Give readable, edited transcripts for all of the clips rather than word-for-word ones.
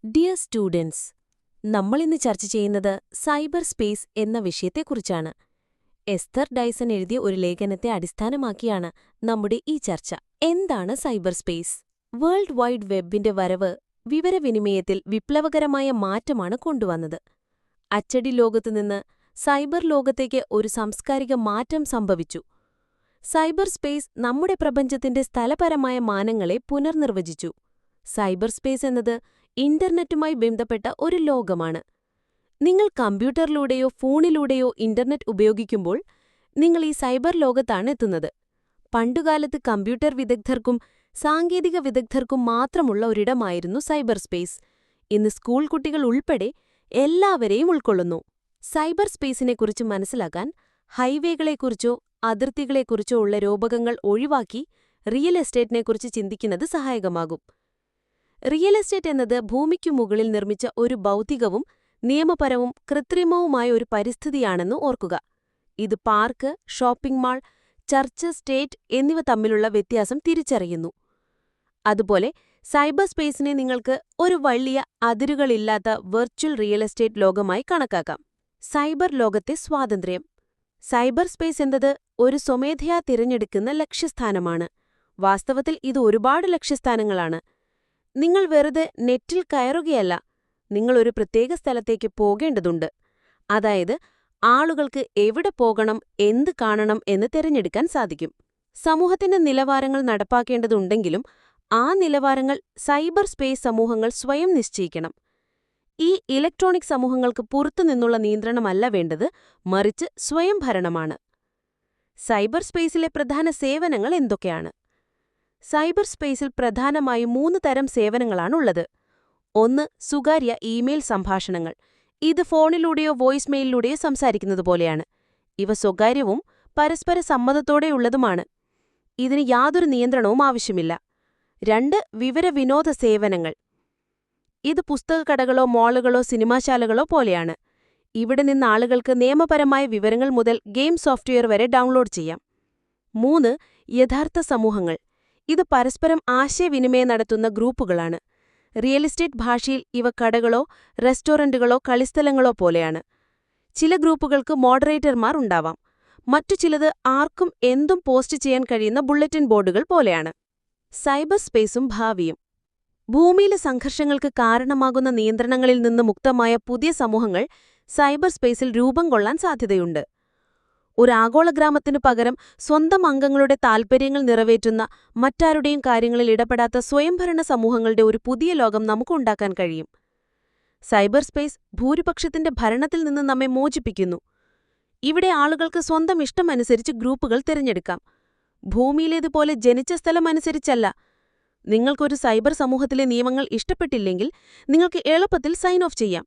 Dear students, നമ്മളിന്ന് ചർച്ച ചെയ്യുന്നത് സൈബർ സ്പേസ് എന്ന വിഷയത്തെക്കുറിച്ചാണ്. എസ്തർ ഡൈസൺ എഴുതിയ ഒരു ലേഖനത്തെ അടിസ്ഥാനമാക്കിയാണ് നമ്മുടെ ഈ ചർച്ച. എന്താണ് സൈബർ സ്പേസ്? വേൾഡ് വൈഡ് വെബിന്റെ വരവ് വിവരവിനിമയത്തിൽ വിപ്ലവകരമായ മാറ്റമാണ് കൊണ്ടുവന്നത്. അച്ചടി ലോകത്തുനിന്ന് സൈബർ ലോകത്തേക്ക് ഒരു സാംസ്കാരിക മാറ്റം സംഭവിച്ചു. സൈബർ സ്പേസ് നമ്മുടെ പ്രപഞ്ചത്തിന്റെ സ്ഥലപരമായ മാനങ്ങളെ പുനർനിർവചിച്ചു. സൈബർ സ്പേസ് എന്നത് ഇന്റർനെറ്റുമായി ബന്ധപ്പെട്ട ഒരു ലോകമാണ്. നിങ്ങൾ കമ്പ്യൂട്ടറിലൂടെയോ ഫോണിലൂടെയോ ഇന്റർനെറ്റ് ഉപയോഗിക്കുമ്പോൾ നിങ്ങൾ ഈ സൈബർ ലോകത്താണ് എത്തുന്നത്. പണ്ടുകാലത്ത് കമ്പ്യൂട്ടർ വിദഗ്ധർക്കും സാങ്കേതിക വിദഗ്ധർക്കും മാത്രമുള്ള ഒരിടമായിരുന്നു സൈബർ സ്പേസ്. ഇന്ന് സ്കൂൾ കുട്ടികൾ ഉൾപ്പെടെ എല്ലാവരെയും ഉൾക്കൊള്ളുന്നു. സൈബർ സ്പേസിനെക്കുറിച്ച് മനസ്സിലാക്കാൻ ഹൈവേകളെക്കുറിച്ചോ അതിർത്തികളെക്കുറിച്ചോ ഉള്ള രൂപകങ്ങൾ ഒഴിവാക്കി റിയൽ എസ്റ്റേറ്റിനെക്കുറിച്ച് ചിന്തിക്കുന്നത് സഹായകമാകും. റിയൽ എസ്റ്റേറ്റ് എന്നത് ഭൂമിക്കു മുകളിൽ നിർമ്മിച്ച ഒരു ഭൗതികവും നിയമപരവും കൃത്രിമവുമായ ഒരു പരിസ്ഥിതിയാണെന്ന് ഓർക്കുക. ഇത് park, shopping mall, church, state എന്നിവ തമ്മിലുള്ള വ്യത്യാസം തിരിച്ചറിയുന്നു. അതുപോലെ സൈബർ സ്പേസിനെ നിങ്ങൾക്ക് ഒരു വലിയ അതിരുകളില്ലാത്ത വെർച്വൽ റിയൽ എസ്റ്റേറ്റ് ലോകമായി കണക്കാക്കാം. സൈബർ ലോകത്തെ സ്വാതന്ത്ര്യം. സൈബർ സ്പേസ് എന്നത് ഒരു സ്വമേധയാ തിരഞ്ഞെടുക്കുന്ന ലക്ഷ്യസ്ഥാനമാണ്. വാസ്തവത്തിൽ ഇത് ഒരുപാട് ലക്ഷ്യസ്ഥാനങ്ങളാണ്. നിങ്ങൾ വെറുതെ നെറ്റിൽ കയറുകയല്ല, നിങ്ങൾ ഒരു പ്രത്യേക സ്ഥലത്തേക്ക് പോകേണ്ടതുണ്ട്. അതായത് ആളുകൾക്ക് എവിടെ പോകണം, എന്ത് കാണണം എന്ന് തിരഞ്ഞെടുക്കാൻ സാധിക്കും. സമൂഹത്തിന്റെ നിലവാരങ്ങൾ നടപ്പാക്കേണ്ടതുണ്ടെങ്കിലും ആ നിലവാരങ്ങൾ സൈബർ സ്പേസ് സമൂഹങ്ങൾ സ്വയം നിശ്ചയിക്കണം. ഈ ഇലക്ട്രോണിക് സമൂഹങ്ങൾക്ക് പുറത്തുനിന്നുള്ള നിയന്ത്രണമല്ല വേണ്ടത്, മറിച്ച് സ്വയം ഭരണമാണ്. സൈബർ സ്പേസിലെ പ്രധാന സേവനങ്ങൾ എന്തൊക്കെയാണ്? സൈബർ സ്പേസിൽ പ്രധാനമായും 3 തരം സേവനങ്ങളാണുള്ളത്. 1. സ്വകാര്യ ഇമെയിൽ സംഭാഷണങ്ങൾ. ഇത് ഫോണിലൂടെയോ വോയിസ് മെയിലിലൂടെയോ സംസാരിക്കുന്നത് പോലെയാണ്. ഇവ സ്വകാര്യവും പരസ്പര സമ്മതത്തോടെയുള്ളതുമാണ്. ഇതിന് യാതൊരു നിയന്ത്രണവും ആവശ്യമില്ല. 2. വിവരവിനോദ സേവനങ്ങൾ. ഇത് പുസ്തകക്കടകളോ മാളുകളോ സിനിമാശാലകളോ പോലെയാണ്. ഇവിടെ നിന്ന് ആളുകൾക്ക് നിയമപരമായ വിവരങ്ങൾ മുതൽ ഗെയിം സോഫ്റ്റ്വെയർ വരെ ഡൗൺലോഡ് ചെയ്യാം. 3. യഥാർത്ഥ സമൂഹങ്ങൾ. ഇത് പരസ്പരം ആശയവിനിമയം നടത്തുന്ന ഗ്രൂപ്പുകളാണ്. റിയൽ എസ്റ്റേറ്റ് ഭാഷയിൽ ഇവ കടകളോ റെസ്റ്റോറന്റുകളോ കളിസ്ഥലങ്ങളോ പോലെയാണ്. ചില ഗ്രൂപ്പുകൾക്ക് മോഡറേറ്റർമാർ ഉണ്ടാവാം. മറ്റു ചിലത് ആർക്കും എന്തും പോസ്റ്റ് ചെയ്യാൻ കഴിയുന്ന ബുള്ളറ്റിൻ ബോർഡുകൾ പോലെയാണ്. സൈബർ സ്പേസും ഭാവിയും. ഭൂമിയിലെ സംഘർഷങ്ങൾക്ക് കാരണമാകുന്ന നിയന്ത്രണങ്ങളിൽ നിന്ന് മുക്തമായ പുതിയ സമൂഹങ്ങൾ സൈബർ സ്പേസിൽ രൂപം കൊള്ളാൻ സാധ്യതയുണ്ട്. ഒരു ആഗോള ഗ്രാമത്തിനു പകരം സ്വന്തം അംഗങ്ങളുടെ താൽപ്പര്യങ്ങൾ നിറവേറ്റുന്ന, മറ്റാരുടെയും കാര്യങ്ങളിൽ ഇടപെടാത്ത സ്വയംഭരണ സമൂഹങ്ങളുടെ ഒരു പുതിയ ലോകം നമുക്കുണ്ടാക്കാൻ കഴിയും. സൈബർ സ്പേസ് ഭൂരിപക്ഷത്തിന്റെ ഭരണത്തിൽ നിന്ന് നമ്മെ മോചിപ്പിക്കുന്നു. ഇവിടെ ആളുകൾക്ക് സ്വന്തം ഇഷ്ടമനുസരിച്ച് ഗ്രൂപ്പുകൾ തിരഞ്ഞെടുക്കാം. ഭൂമിയിലേതുപോലെ ജനിച്ച സ്ഥലമനുസരിച്ചല്ല. നിങ്ങൾക്കൊരു സൈബർ സമൂഹത്തിലെ നിയമങ്ങൾ ഇഷ്ടപ്പെട്ടില്ലെങ്കിൽ നിങ്ങൾക്ക് എളുപ്പത്തിൽ സൈൻ ഓഫ് ചെയ്യാം.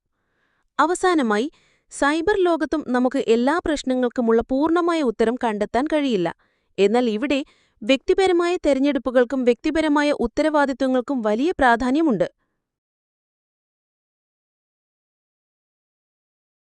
അവസാനമായി, സൈബർ ലോകത്തും നമുക്ക് എല്ലാ പ്രശ്നങ്ങൾക്കുമുള്ള പൂർണ്ണമായ ഉത്തരം കണ്ടെത്താൻ കഴിയില്ല. എന്നാൽ ഇവിടെ വ്യക്തിപരമായ തെരഞ്ഞെടുപ്പുകൾക്കും വ്യക്തിപരമായ ഉത്തരവാദിത്വങ്ങൾക്കും വലിയ പ്രാധാന്യമുണ്ട്.